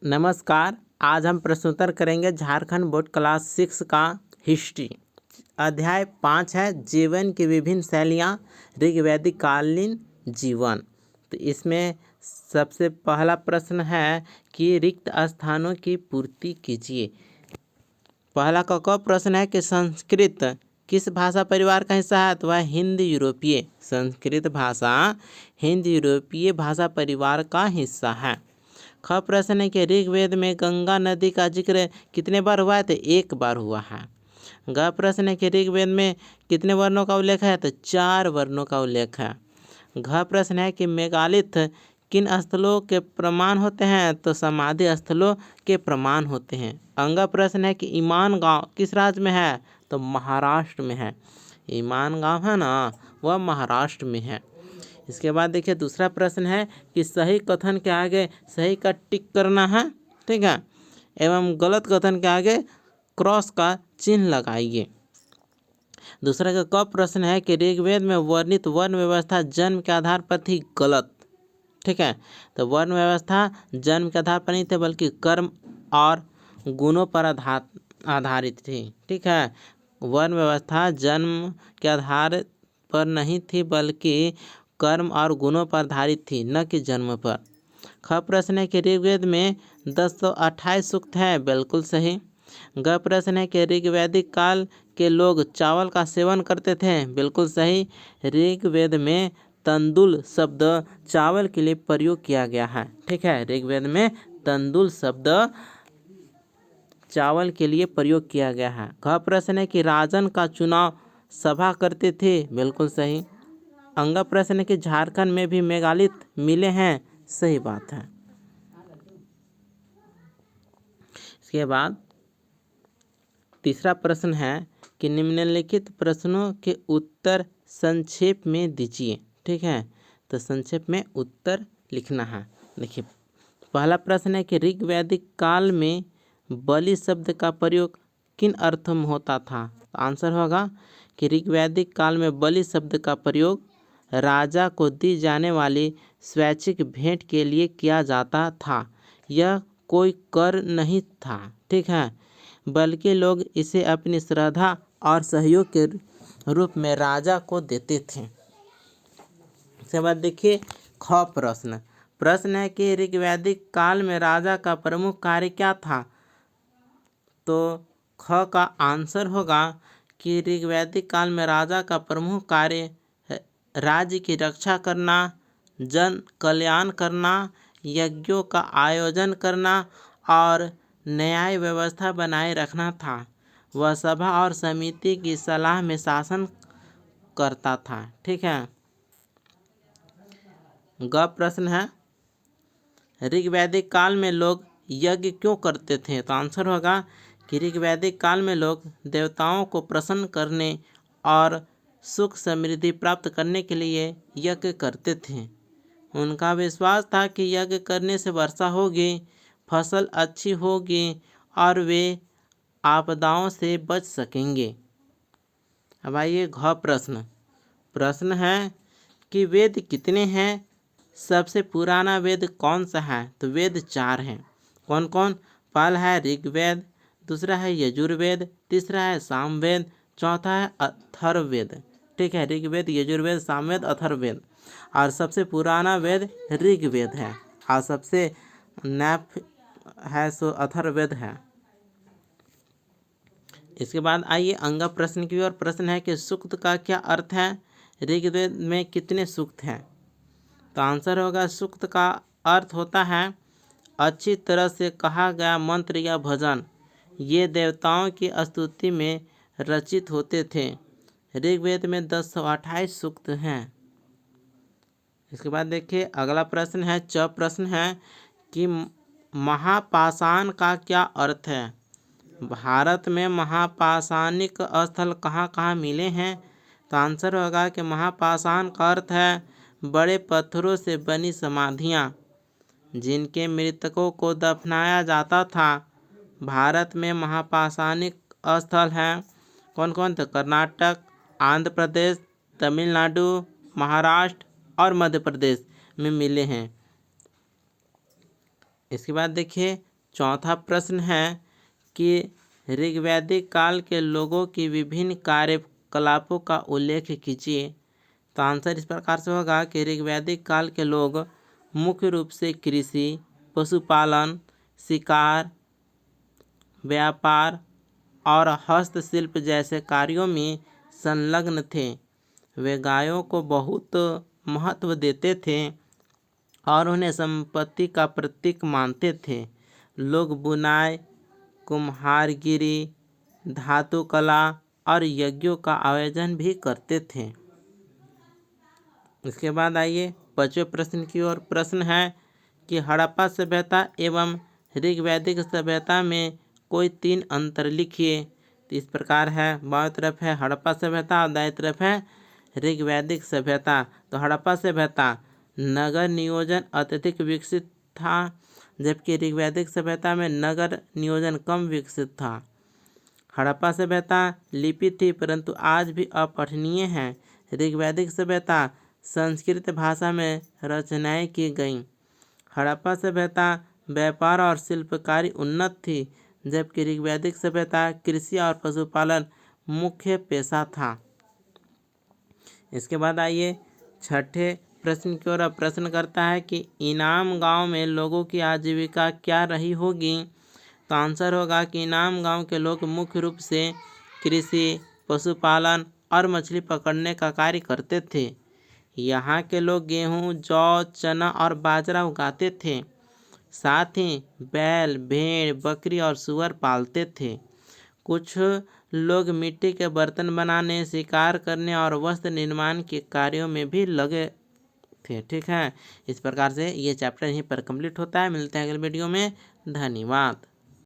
नमस्कार। आज हम प्रश्नोत्तर करेंगे झारखंड बोर्ड क्लास 6 का हिस्ट्री। अध्याय 5 है जीवन की विभिन्न शैलियाँ, ऋग्वैदिक कालीन जीवन। तो इसमें सबसे पहला प्रश्न है कि रिक्त स्थानों की पूर्ति कीजिए। पहला क प्रश्न है कि संस्कृत किस भाषा परिवार का हिस्सा है? तो वह हिंद यूरोपीय। संस्कृत भाषा हिंद यूरोपीय भाषा परिवार का हिस्सा है। ख प्रश्न है कि ऋग्वेद में गंगा नदी का जिक्र कितने बार हुआ है? तो 1 बार हुआ है। ग प्रश्न है कि ऋग्वेद में कितने वर्णों का उल्लेख है? तो 4 वर्णों का उल्लेख है। घ प्रश्न है कि मेगालिथ किन स्थलों के प्रमाण होते हैं? तो समाधि स्थलों के प्रमाण होते हैं। अंग प्रश्न है कि ईमान गांव किस राज्य में है? तो महाराष्ट्र में है। ईमान गांव है ना, वह महाराष्ट्र में है। इसके बाद देखिए दूसरा प्रश्न है कि सही कथन के आगे सही का टिक करना है, ठीक है, एवं गलत कथन के आगे क्रॉस का चिन्ह लगाइए। दूसरा का क प्रश्न है कि ऋग्वेद में वर्णित वर्ण व्यवस्था जन्म के आधार पर थी, गलत। ठीक है, तो वर्ण व्यवस्था जन्म के आधार पर नहीं थे बल्कि कर्म और गुणों पर आधारित थी। ठीक है, वर्ण व्यवस्था जन्म के आधार पर नहीं थी बल्कि कर्म और गुणों पर आधारित थी, न कि जन्म पर। ख प्रश्न है कि ऋग्वेद में 1028 सूक्त है, बिल्कुल सही। ग प्रश्न है कि ऋग्वैदिक काल के लोग चावल का सेवन करते थे, बिल्कुल सही। ऋग्वेद में तंदुल शब्द चावल के लिए प्रयोग किया गया है। ठीक है, ऋग्वेद में तंदुल शब्द चावल के लिए प्रयोग किया गया है। घ प्रश्न है कि राजन का चुनाव सभा करते थे, बिल्कुल सही। अंग प्रश्न है कि झारखंड में भी मेगालिथ मिले हैं, सही बात है। इसके बाद तीसरा प्रश्न है कि निम्नलिखित प्रश्नों के उत्तर संक्षेप में दीजिए। ठीक है, तो संक्षेप में उत्तर लिखना है। देखिए पहला प्रश्न है कि ऋग्वैदिक काल में बलि शब्द का प्रयोग किन अर्थों में होता था? तो आंसर होगा कि ऋग्वैदिक काल में बलि शब्द का प्रयोग राजा को दी जाने वाली स्वैच्छिक भेंट के लिए किया जाता था। यह कोई कर नहीं था, ठीक है, बल्कि लोग इसे अपनी श्रद्धा और सहयोग के रूप में राजा को देते थे। इसके बाद देखिए ख प्रश्न है कि ऋग्वैदिक काल में राजा का प्रमुख कार्य क्या था? तो ख का आंसर होगा कि ऋग्वैदिक काल में राजा का प्रमुख कार्य राज्य की रक्षा करना, जन कल्याण करना, यज्ञों का आयोजन करना और न्याय व्यवस्था बनाए रखना था। वह सभा और समिति की सलाह में शासन करता था। ठीक है। ग प्रश्न है ऋग्वैदिक काल में लोग यज्ञ क्यों करते थे? तो आंसर होगा कि ऋग्वैदिक काल में लोग देवताओं को प्रसन्न करने और सुख समृद्धि प्राप्त करने के लिए यज्ञ करते थे। उनका विश्वास था कि यज्ञ करने से वर्षा होगी, फसल अच्छी होगी और वे आपदाओं से बच सकेंगे। अब आइए घ प्रश्न है कि वेद कितने हैं? सबसे पुराना वेद कौन सा है? तो वेद 4 हैं। कौन कौन? पहला है ऋग्वेद, दूसरा है यजुर्वेद, तीसरा है सामवेद, चौथा है अथर्ववेद। ठीक है, ऋग्वेद, यजुर्वेद, सामवेद, अथर्ववेद। और सबसे पुराना वेद ऋग्वेद है और सबसे नैप है सो अथर्ववेद है। इसके बाद आइए अंग प्रश्न की ओर। प्रश्न है कि सूक्त का क्या अर्थ है? ऋग्वेद में कितने सूक्त हैं? तो आंसर होगा सूक्त का अर्थ होता है अच्छी तरह से कहा गया मंत्र या भजन। ये देवताओं की स्तुति में रचित होते थे। ऋग्वेद में 1028 सूक्त हैं। इसके बाद देखिए अगला प्रश्न है प्रश्न है कि महापाषाण का क्या अर्थ है? भारत में महापाषाणिक स्थल कहाँ कहाँ मिले हैं? तो आंसर होगा कि महापाषाण का अर्थ है बड़े पत्थरों से बनी समाधियाँ जिनके मृतकों को दफनाया जाता था। भारत में महापाषाणिक स्थल हैं कौन कौन? तो कर्नाटक, आंध्र प्रदेश, तमिलनाडु, महाराष्ट्र और मध्य प्रदेश में मिले हैं। इसके बाद देखिए चौथा प्रश्न है कि ऋग्वैदिक काल के लोगों की विभिन्न कार्यकलापों का उल्लेख कीजिए। तो आंसर इस प्रकार से होगा कि ऋग्वैदिक काल के लोग मुख्य रूप से कृषि, पशुपालन, शिकार, व्यापार और हस्तशिल्प जैसे कार्यों में संलग्न थे। वे गायों को बहुत महत्व देते थे और उन्हें संपत्ति का प्रतीक मानते थे। लोग बुनाई, कुम्हारगिरी, धातु कला और यज्ञों का आयोजन भी करते थे। इसके बाद आइए 5वें प्रश्न की ओर। प्रश्न है कि हड़प्पा सभ्यता एवं ऋग्वैदिक सभ्यता में कोई 3 अंतर लिखिए। तो इस प्रकार है, बाएं तरफ है हड़प्पा सभ्यता और दाएं तरफ है ऋग्वैदिक सभ्यता। तो हड़प्पा सभ्यता नगर नियोजन अत्यधिक विकसित था, जबकि ऋग्वैदिक सभ्यता में नगर नियोजन कम विकसित था। हड़प्पा सभ्यता लिपि थी परंतु आज भी अपठनीय है। ऋग्वैदिक सभ्यता संस्कृत भाषा में रचनाएं की गईं। हड़प्पा सभ्यता व्यापार और शिल्पकारी उन्नत थी, जबकि ऋग्वैदिक सभ्यता कृषि और पशुपालन मुख्य पेशा था। इसके बाद आइए 6ठे प्रश्न की ओर। प्रश्न करता है कि इनाम गांव में लोगों की आजीविका क्या रही होगी। तो आंसर होगा कि इनाम गांव के लोग मुख्य रूप से कृषि, पशुपालन और मछली पकड़ने का कार्य करते थे। यहाँ के लोग गेहूँ, जौ, चना और बाजरा उगाते थे। साथ ही बैल, भेड़, बकरी और सूअर पालते थे। कुछ लोग मिट्टी के बर्तन बनाने, शिकार करने और वस्त्र निर्माण के कार्यों में भी लगे थे। ठीक है, इस प्रकार से ये चैप्टर यहीं पर कंप्लीट होता है। मिलते हैं अगले वीडियो में। धन्यवाद।